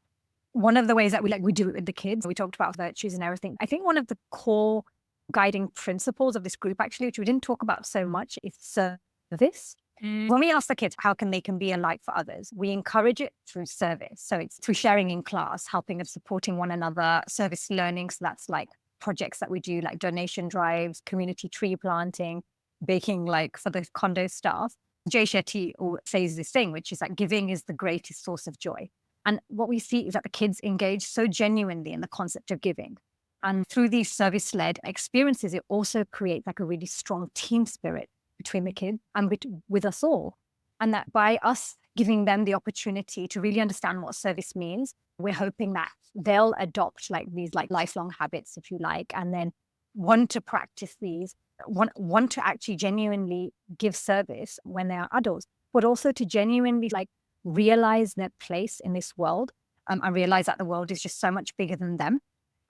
[SPEAKER 3] one of the ways that we do it with the kids, we talked about virtues and everything. I think one of the core guiding principles of this group, actually, which we didn't talk about so much, is service. When we ask the kids how they can be a light for others, we encourage it through service. So it's through sharing in class, helping and supporting one another, service learning. So that's like projects that we do, like donation drives, community tree planting, baking, like for the condo staff. Jay Shetty says this thing, which is that giving is the greatest source of joy. And what we see is that the kids engage so genuinely in the concept of giving. And through these service-led experiences, it also creates like a really strong team spirit between the kids and with us all. And that by us giving them the opportunity to really understand what service means, we're hoping that they'll adopt like these like lifelong habits, if you like, and then want to practice these, want to actually genuinely give service when they are adults, but also to genuinely like realize their place in this world and realize that the world is just so much bigger than them,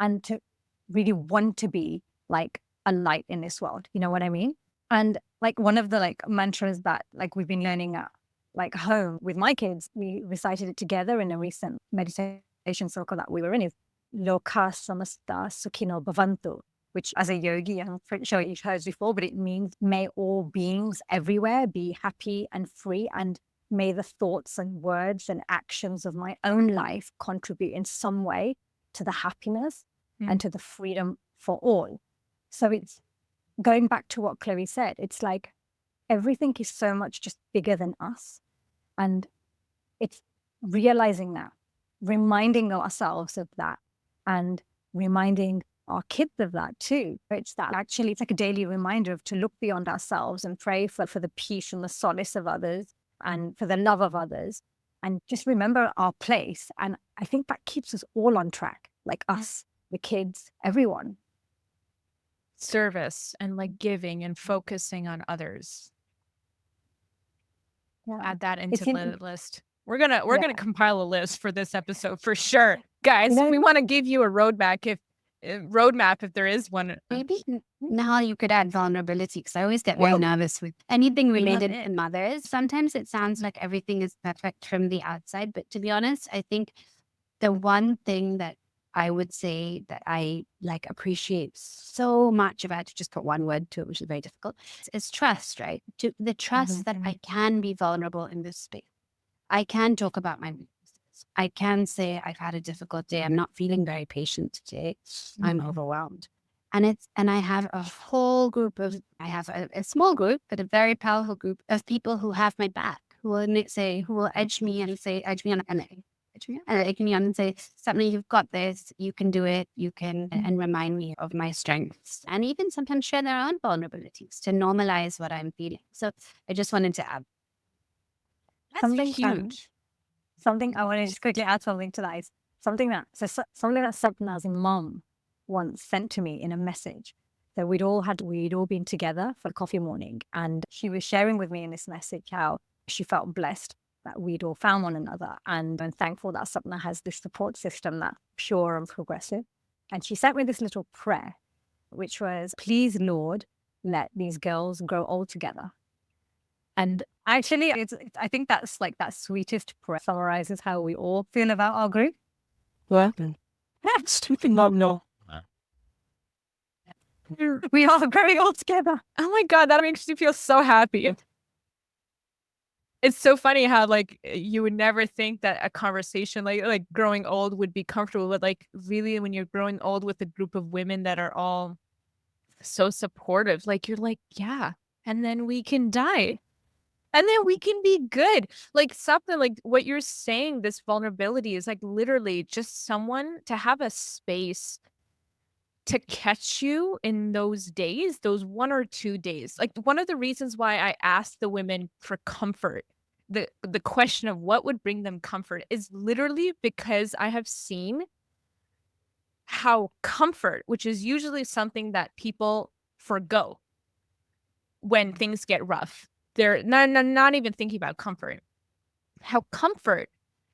[SPEAKER 3] and to really want to be like a light in this world. You know what I mean? And like one of the like mantras that like we've been learning at like home with my kids, we recited it together in a recent meditation circle that we were in, is Loka Samasta Sukhino Bhavantu, which as a yogi, I'm pretty sure you've heard before, but it means may all beings everywhere be happy and free, and may the thoughts and words and actions of my own life contribute in some way to the happiness and to the freedom for all. So it's going back to what Chloe said. It's like everything is so much just bigger than us. And it's realizing that, reminding ourselves of that, and reminding our kids of that too. It's that actually, it's like a daily reminder of to look beyond ourselves and pray for the peace and the solace of others and for the love of others, and just remember our place. And I think that keeps us all on track, like us, the kids, everyone.
[SPEAKER 1] Service and like giving and focusing on others.
[SPEAKER 3] Yeah.
[SPEAKER 1] Add that into
[SPEAKER 3] in-
[SPEAKER 1] the list. We're gonna compile a list for this episode for sure, guys.
[SPEAKER 3] You know-
[SPEAKER 1] we want to give you a roadmap if there is one.
[SPEAKER 4] Maybe now you could add vulnerability, because I always get very nervous with anything related to mothers. Sometimes it sounds like everything is perfect from the outside, but to be honest, I think the one thing that I would say that I like appreciate so much about, to just put one word to it, which is very difficult, is trust, right? To the trust that I can be vulnerable in this space. I can talk about my weaknesses. I can say I've had a difficult day. I'm not feeling very patient today. I'm overwhelmed. And I have a whole group of, I have a small group, but a very powerful group of people who have my back, who will edge me on and egg me on and say, Sapna, you've got this, you can do it, you can, and remind me of my strengths. And even sometimes share their own vulnerabilities to normalize what I'm feeling. So I just wanted to add.
[SPEAKER 1] That's huge.
[SPEAKER 3] Something I want to just quickly add something to that is something that Sapna's mom once sent to me in a message. So we'd all been together for coffee morning, and she was sharing with me in this message how she felt blessed that we'd all found one another, and I'm thankful that Sapna has this support system that's pure and progressive. And she sent me this little prayer, which was, please, Lord, let these girls grow old together. And actually, I think that's like that sweetest prayer summarizes how we all feel about our group.
[SPEAKER 5] What happened? Stupid mom, no.
[SPEAKER 3] We are growing old together.
[SPEAKER 1] Oh my God, that makes me feel so happy. It's so funny how like you would never think that a conversation like growing old would be comfortable, but like really when you're growing old with a group of women that are all so supportive, like you're like, yeah, and then we can die. And then we can be good. Like something like what you're saying, this vulnerability is like literally just someone to have a space to catch you in those days, those 1 or 2 days. Like one of the reasons why I asked the women for comfort, the question of what would bring them comfort, is literally because I have seen how comfort, which is usually something that people forgo when things get rough, they're not even thinking about comfort. How comfort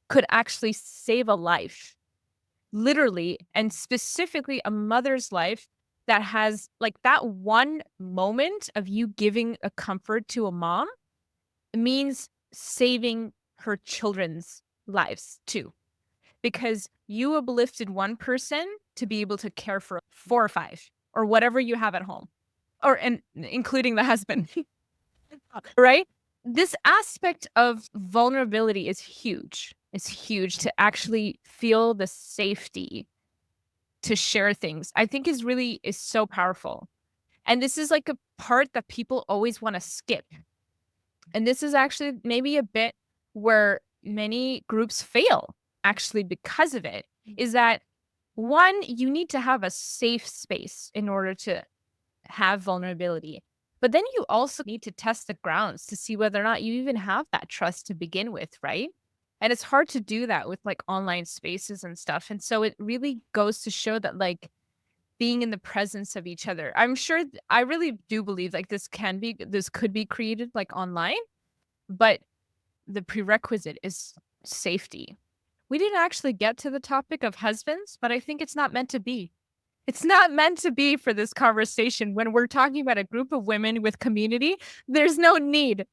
[SPEAKER 1] could actually save a life, literally, and specifically a mother's life that has like that one moment of you giving a comfort to a mom means saving her children's lives too. Because you uplifted one person to be able to care for 4 or 5 or whatever you have at home, or and including the husband, right? This aspect of vulnerability is huge. It's huge to actually feel the safety to share things. I think is so powerful. And this is like a part that people always want to skip. And this is actually maybe a bit where many groups fail actually because of it, is that one, you need to have a safe space in order to have vulnerability. But then you also need to test the grounds to see whether or not you even have that trust to begin with, right? And it's hard to do that with like online spaces and stuff. And so it really goes to show that like being in the presence of each other. I'm sure I really do believe like this could be created like online, but the prerequisite is safety. We didn't actually get to the topic of husbands, but I think it's not meant to be. It's not meant to be for this conversation. When we're talking about a group of women with community, there's no need.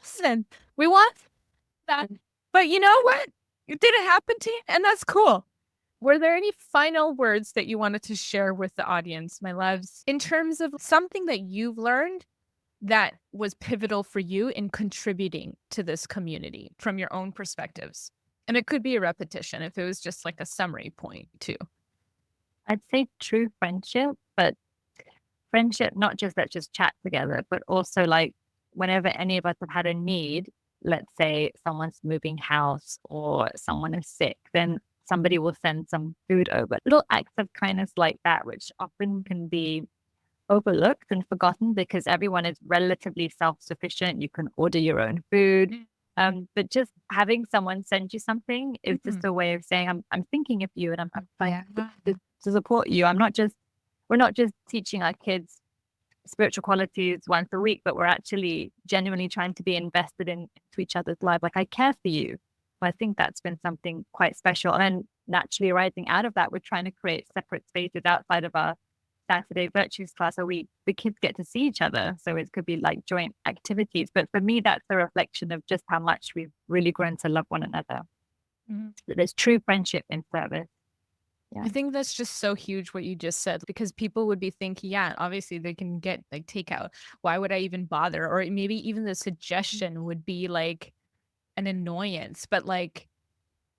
[SPEAKER 1] Listen, we want that. But you know what? It didn't happen to you, and that's cool. Were there any final words that you wanted to share with the audience, my loves, in terms of something that you've learned that was pivotal for you in contributing to this community from your own perspectives? And it could be a repetition if it was just like a summary point too.
[SPEAKER 2] I'd say true friendship, but friendship, not just let's just chat together, but also like whenever any of us have had a need, let's say someone's moving house or someone is sick, then somebody will send some food over. Little acts of kindness like that, which often can be overlooked and forgotten because everyone is relatively self-sufficient. You can order your own food. But just having someone send you something is just a way of saying, I'm thinking of you and I'm trying to support you. We're not just teaching our kids spiritual qualities once a week, but we're actually genuinely trying to be invested into each other's lives. Like, I care for you. But I think that's been something quite special. And naturally arising out of that, we're trying to create separate spaces outside of our Saturday virtues class where the kids get to see each other. So it could be like joint activities. But for me, that's a reflection of just how much we've really grown to love one another. There's true friendship in service. Yeah.
[SPEAKER 1] I think that's just so huge what you just said, because people would be thinking, yeah, obviously they can get like takeout. Why would I even bother? Or maybe even the suggestion would be like an annoyance. But like,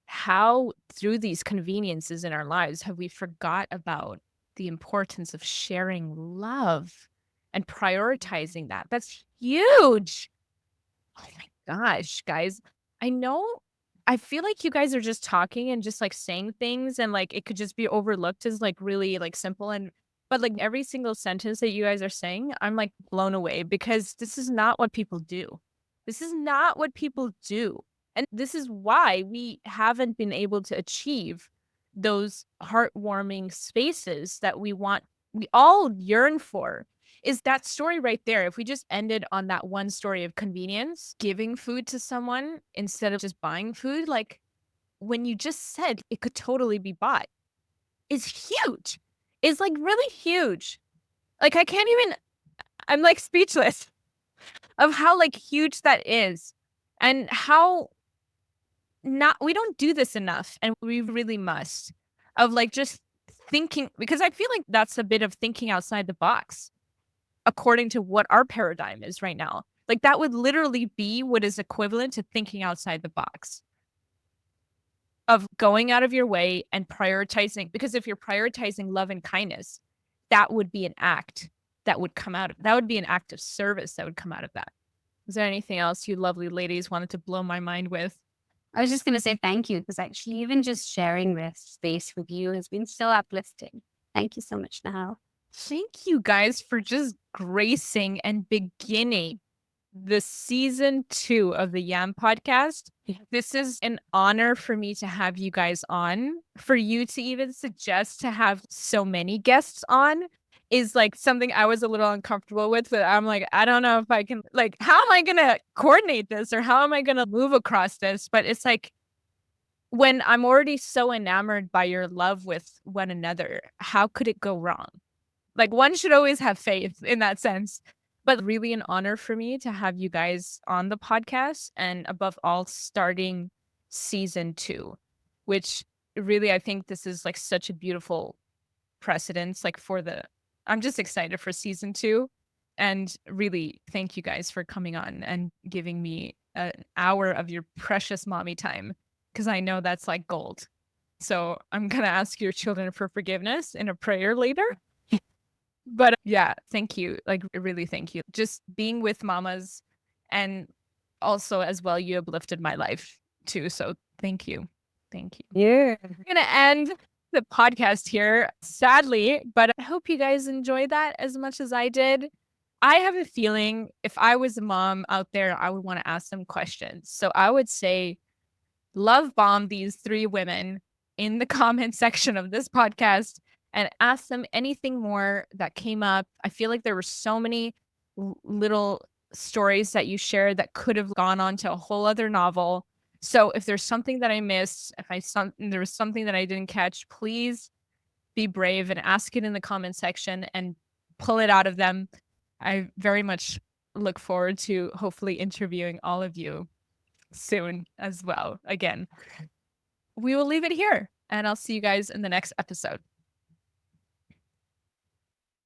[SPEAKER 1] how through these conveniences in our lives have we forgot about the importance of sharing love and prioritizing that? That's huge. Oh my gosh, guys. I feel like you guys are just talking and just like saying things, and like it could just be overlooked as like really like simple, but like every single sentence that you guys are saying, I'm like blown away, because this is not what people do. This is not what people do. And this is why we haven't been able to achieve those heartwarming spaces that we all yearn for. Is that story right there. If we just ended on that one story of convenience, giving food to someone instead of just buying food, like when you just said it could totally be bought, is huge. It's like really huge. Like I'm like speechless of how like huge that is, and how we don't do this enough, and we really must, of like just thinking, because I feel like that's a bit of thinking outside the box according to what our paradigm is right now. Like that would literally be what is equivalent to thinking outside the box, of going out of your way and prioritizing. Because if you're prioritizing love and kindness, that would be an act that would come out of that, would be an act of service that would come out of that. Is there anything else you lovely ladies wanted to blow my mind with?
[SPEAKER 4] I was just going to say thank you, because actually even just sharing this space with you has been so uplifting. Thank you so much, Nahal.
[SPEAKER 1] Thank you guys for just gracing and beginning the season 2 of the YAM podcast. This is an honor for me to have you guys on, for you to even suggest to have so many guests on. is like something I was a little uncomfortable with, but I'm like, I don't know if I can, like, how am I going to coordinate this or how am I going to move across this? But it's like, when I'm already so enamored by your love with one another, how could it go wrong? Like, one should always have faith in that sense. But really an honor for me to have you guys on the podcast, and above all, starting season 2, which really, I think this is like such a beautiful precedence, like I'm just excited for season 2. And really thank you guys for coming on and giving me an hour of your precious mommy time, because I know that's like gold. So I'm going to ask your children for forgiveness in a prayer later. But yeah, thank you. Like, really, thank you. Just being with mamas, and also as well, you uplifted my life too. So thank you. Thank you.
[SPEAKER 3] Yeah.
[SPEAKER 1] We're going to end the podcast here, sadly, but I hope you guys enjoyed that as much as I did. I have a feeling if I was a mom out there, I would want to ask them questions. So I would say, love bomb these 3 women in the comment section of this podcast and ask them anything more that came up. I feel like there were so many little stories that you shared that could have gone on to a whole other novel. So if there's something that I missed, there was something that I didn't catch, please be brave and ask it in the comment section and pull it out of them. I very much look forward to hopefully interviewing all of you soon as well. Again, we will leave it here, and I'll see you guys in the next episode.